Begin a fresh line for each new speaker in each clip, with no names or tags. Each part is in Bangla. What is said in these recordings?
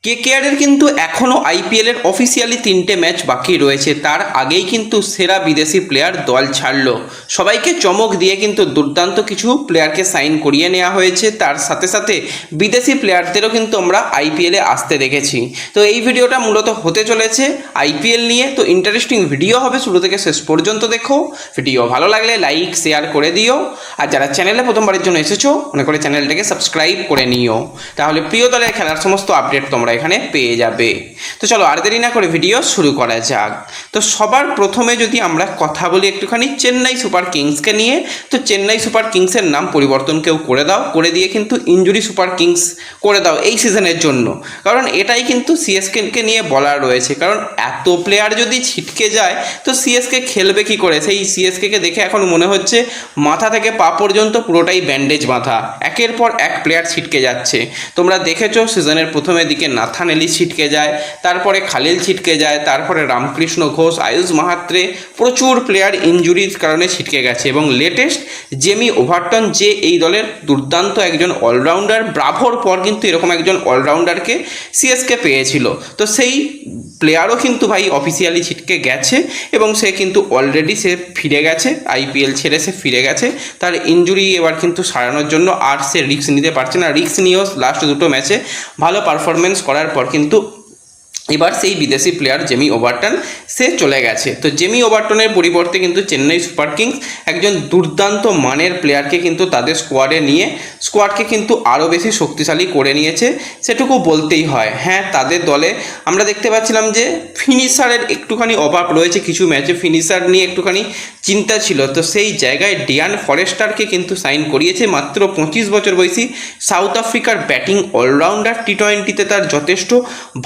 কেকেআরের কিন্তু এখনও আইপিএলের অফিসিয়ালি 3টে ম্যাচ বাকি রয়েছে। তার আগেই কিন্তু সেরা বিদেশি প্লেয়ার দল ছাড়লো। সবাইকে চমক দিয়ে কিন্তু দুর্দান্ত কিছু প্লেয়ারকে সাইন করিয়ে নেওয়া হয়েছে। তার সাথে সাথে বিদেশি প্লেয়ারদেরও কিন্তু আমরা আইপিএলে আসতে দেখেছি। তো এই ভিডিওটা মূলত হতে চলেছে আইপিএল নিয়ে। তো ইন্টারেস্টিং ভিডিও হবে, শুরু থেকে শেষ পর্যন্ত দেখো। ভিডিও ভালো লাগলে লাইক শেয়ার করে দিও, আর যারা চ্যানেলে প্রথমবারের জন্য এসেছো মনে করে চ্যানেলটাকে সাবস্ক্রাইব করে নিও, তাহলে প্রিয় দলের খেলার সমস্ত আপডেট তোমরা এখানে পেয়ে যাবে। তো চলো আর দেরি না করে ভিডিও শুরু করা যাক। তো সবার প্রথমে যদি আমরা কথা বলি একটুখানি চেন্নাই সুপার কিংসকে নিয়ে, তো চেন্নাই সুপার কিংসের নাম পরিবর্তন কেউ করে দাও, করে দিয়ে কিন্তু ইনজুরি সুপার কিংস করে দাও এই সিজনের জন্য। কারণ এটাই কিন্তু সিএসকে নিয়ে বলার রয়েছে, কারণ এত প্লেয়ার যদি ছিটকে যায় তো সিএসকে খেলবে কি করে। সেই সিএসকে দেখে এখন মনে হচ্ছে মাথা থেকে পা পর্যন্ত পুরোটাই ব্যান্ডেজ বাঁধা, একের পর এক প্লেয়ার ছিটকে যাচ্ছে। তোমরা দেখেছো সিজনের প্রথমের দিকে নাথান এলি ছিটকে যায়, তারপরে খালিল ছিটকে যায়, তারপরে রামকৃষ্ণ ঘোষ, আয়ুষ মাহাত্রে, প্রচুর প্লেয়ার ইনজুরির কারণে ছিটকে গেছে। এবং লেটেস্ট জেমি ওভারটন, যে এই দলের দুর্দান্ত একজন অলরাউন্ডার, ব্রাভোর পর কিন্তু এরকম একজন অলরাউন্ডারকে সিএসকে পেয়েছিল। তো সেই প্লেয়ারও কিন্তু ভাই অফিসিয়ালি ছিটকে গেছে এবং সে কিন্তু অলরেডি সে ফিরে গেছে, আইপিএল ছেড়ে সে ফিরে গেছে। তার ইনজুরি এবার কিন্তু সারানোর জন্য আর সে রিস্ক নিতে পারছে না। রিস্ক নিয়েও লাস্ট দুটো ম্যাচে ভালো পারফরমেন্স করার পর কিন্তু এবার সেই বিদেশি প্লেয়ার জেমি ওভারটন সে চলে গেছে। তো জেমি ওভারটনের পরিবর্তে কিন্তু চেন্নাই সুপার কিংস একজন দুর্দান্ত মানের প্লেয়ারকে কিন্তু তাদের স্কোয়াডে নিয়ে স্কোয়াডকে কিন্তু আরও বেশি শক্তিশালী করে নিয়েছে, সেটুকু বলতেই হয়। হ্যাঁ, তাদের দলে আমরা দেখতে পাচ্ছিলাম যে ফিনিশারের একটুখানি অভাব রয়েছে, কিছু ম্যাচে ফিনিশার নিয়ে একটুখানি চিন্তা ছিল। তো সেই জায়গায় ডিয়ান ফরেস্টারকে কিন্তু সাইন করিয়েছে, মাত্র 25 বছর বয়সী সাউথ আফ্রিকার ব্যাটিং অলরাউন্ডার। টি20তে তার যথেষ্ট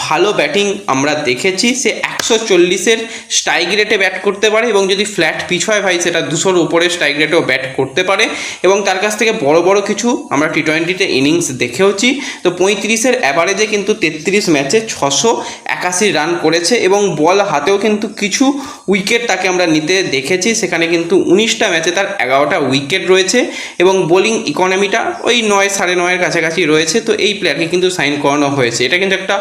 ভালো ব্যাটিং আমরা দেখেছি। সে 140-এর স্ট্রাইক রেটে ব্যাট করতে পারে এবং যদি ফ্ল্যাট পিচ হয় ভাই সেটা 200-র উপরে স্ট্রাইক রেটেও ব্যাট করতে পারে। এবং তার কাছ থেকে বড় বড় কিছু আমরা টি20তে ইনিংস দেখেওছি। তো 35-এর অ্যাভারেজে কিন্তু 33 ম্যাচে 681 রান করেছে এবং বল হাতেও কিন্তু কিছু উইকেট তাকে আমরা নিতে দেখেছি। সেখানে কিন্তু 19টা ম্যাচে তার 11টা উইকেট রয়েছে এবং বোলিং ইকোনমিটা ওই 9-9.5-এর কাছাকাছি রয়েছে। তো এই প্লেয়ারকে কিন্তু সাইন করানো হয়েছে। এটা কিন্তু একটা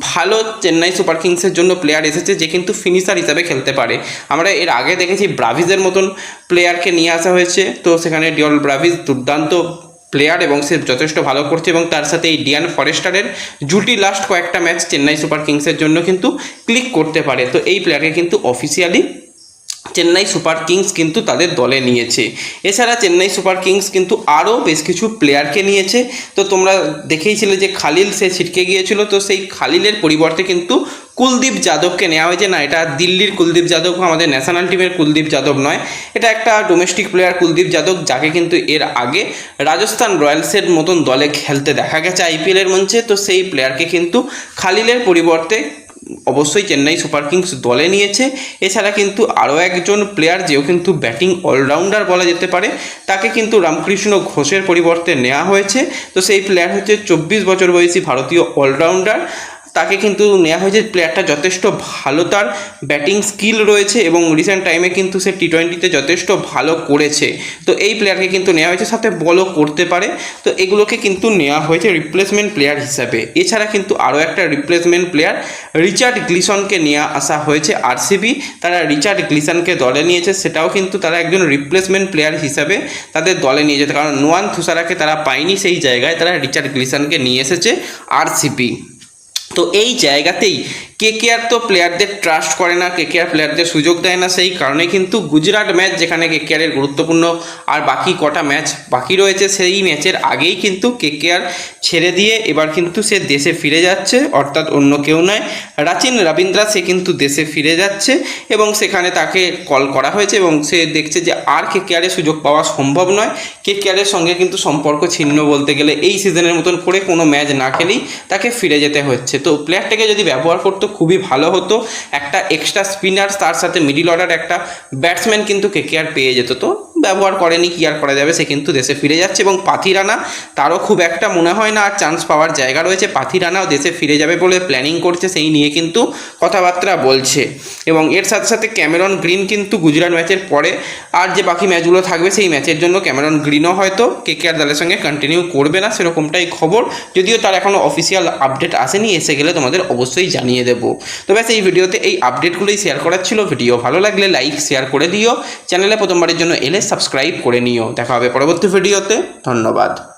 ভালো চেন্নাই সুপার কিংসের জন্য প্লেয়ার এসেছে যে কিন্তু ফিনিশার হিসাবে খেলতে পারে। আমরা এর আগে দেখেছি ব্রাভিজের মতন প্লেয়ারকে নিয়ে আসা হয়েছে, তো সেখানে ডিওল ব্রাভিজ দুর্দান্ত প্লেয়ার এবং সে যথেষ্ট ভালো করছে। এবং তার সাথে এই ডিয়ান ফরেস্টারের জুটি লাস্ট কয়েকটা ম্যাচ চেন্নাই সুপার কিংসের জন্য কিন্তু ক্লিক করতে পারে। তো এই প্লেয়ারকে কিন্তু অফিসিয়ালি চেন্নাই সুপার কিংস কিন্তু তাদের দলে নিয়েছে। এছাড়া চেন্নাই সুপার কিংস কিন্তু আরও বেশ কিছু প্লেয়ারকে নিয়েছে। তো তোমরা দেখেইছিলে যে খালিল সে ছিটকে গিয়েছিল, তো সেই খালিলের পরিবর্তে কিন্তু কুলদীপ যাদবকে নেওয়া হয়েছে। না, এটা দিল্লির কুলদীপ যাদব, আমাদের ন্যাশনাল টিমের কুলদীপ যাদব নয়, এটা একটা ডোমেস্টিক প্লেয়ার কুলদীপ যাদব, যাকে কিন্তু এর আগে রাজস্থান রয়্যালসের মতন দলে খেলতে দেখা গেছে আইপিএলের মঞ্চে। তো সেই প্লেয়ারকে কিন্তু খালিলের পরিবর্তে অবশ্যই চেন্নাই সুপার কিংস দলে নিয়েছে। এছাড়া কিন্তু আরও একজন প্লেয়ার, যেও কিন্তু ব্যাটিং অলরাউন্ডার বলা যেতে পারে, তাকে কিন্তু রামকৃষ্ণ ঘোষের পরিবর্তে নেওয়া হয়েছে। তো সেই প্লেয়ার হচ্ছে 24 বছর বয়সী ভারতীয় অলরাউন্ডার, তাকে কিন্তু নেওয়া হয়েছে। প্লেয়ারটা যথেষ্ট ভালো, তার ব্যাটিং স্কিল রয়েছে এবং রিসেন্ট টাইমে কিন্তু সে টি20তে যথেষ্ট ভালো করেছে। তো এই প্লেয়ারকে কিন্তু নেওয়া হয়েছে, সাথে বলও করতে পারে। তো এগুলোকে কিন্তু নেওয়া হয়েছে রিপ্লেসমেন্ট প্লেয়ার হিসাবে। এছাড়া কিন্তু আরও একটা রিপ্লেসমেন্ট প্লেয়ার রিচার্ড গ্লিসনকে নিয়ে আসা হয়েছে আরসিবি। তারা রিচার্ড গ্লিসনকে দলে নিয়েছে, সেটাও কিন্তু তারা একজন রিপ্লেসমেন্ট প্লেয়ার হিসাবে তাদের দলে নিয়ে যেতে, কারণ নোয়ান থুসারাকে তারা পায়নি, সেই জায়গায় তারা রিচার্ড গ্লিসনকে নিয়ে এসেছে আরসিবি। তো এই জায়গাতেই কেকেআর তো প্লেয়ারদের ট্রাস্ট করে না, কেকেআর প্লেয়ারদের সুযোগ দেয় না। সেই কারণে কিন্তু গুজরাট ম্যাচ, যেখানে কেকেআরের গুরুত্বপূর্ণ আর বাকি কটা ম্যাচ বাকি রয়েছে, সেই ম্যাচের আগেই কিন্তু কেকেআর ছেড়ে দিয়ে এবার কিন্তু সে দেশে ফিরে যাচ্ছে, অর্থাৎ অন্য কেউ নয়, রাচিন রবীন্দ্রা সে কিন্তু দেশে ফিরে যাচ্ছে। এবং সেখানে তাকে কল করা হয়েছে এবং সে দেখছে যে আর কেকেআরে সুযোগ পাওয়া সম্ভব নয়। কেকেআরের সঙ্গে কিন্তু সম্পর্ক ছিন্ন বলতে গেলে, এই সিজনের মতন করে কোনো ম্যাচ না খেলেই তাকে ফিরে যেতে হচ্ছে। তো প্লেয়ারটাকে যদি ব্যবহার করতো খুবই ভালো হতো, একটা এক্সট্রা স্পিনার তার সাথে মিডিল অর্ডার একটা ব্যাটসম্যান কিন্তু কেকেআর পেয়ে যেত, তো ব্যবহার করেনি, কি আর করা যাবে, সে কিন্তু দেশে ফিরে যাচ্ছে। এবং পাথি রানা, তারও খুব একটা মনে হয় না আর চান্স পাওয়ার জায়গা রয়েছে। পাথি রানাও দেশে ফিরে যাবে বলে প্ল্যানিং করছে, সেই নিয়ে কিন্তু কথাবার্তা বলছে। এবং এর সাথে সাথে ক্যামেরন গ্রিন কিন্তু গুজরাট ম্যাচের পরে আর যে বাকি ম্যাচগুলো থাকবে সেই ম্যাচের জন্য ক্যামেরন গ্রিনও হয়তো কেকেআর দলের সঙ্গে কন্টিনিউ করবে না, সেরকমটাই খবর। যদিও তার এখনও অফিসিয়াল আপডেট আসেনি, এসে গেলে তোমাদের অবশ্যই জানিয়ে দেবো। তো ব্যাস এই ভিডিওতে এই আপডেটগুলোই শেয়ার করার ছিল। ভিডিও ভালো লাগলে লাইক শেয়ার করে দিও, চ্যানেলে প্রথমবারের জন্য এলে সাবস্ক্রাইব করে নিও। দেখা হবে পরবর্তী ভিডিওতে, ধন্যবাদ।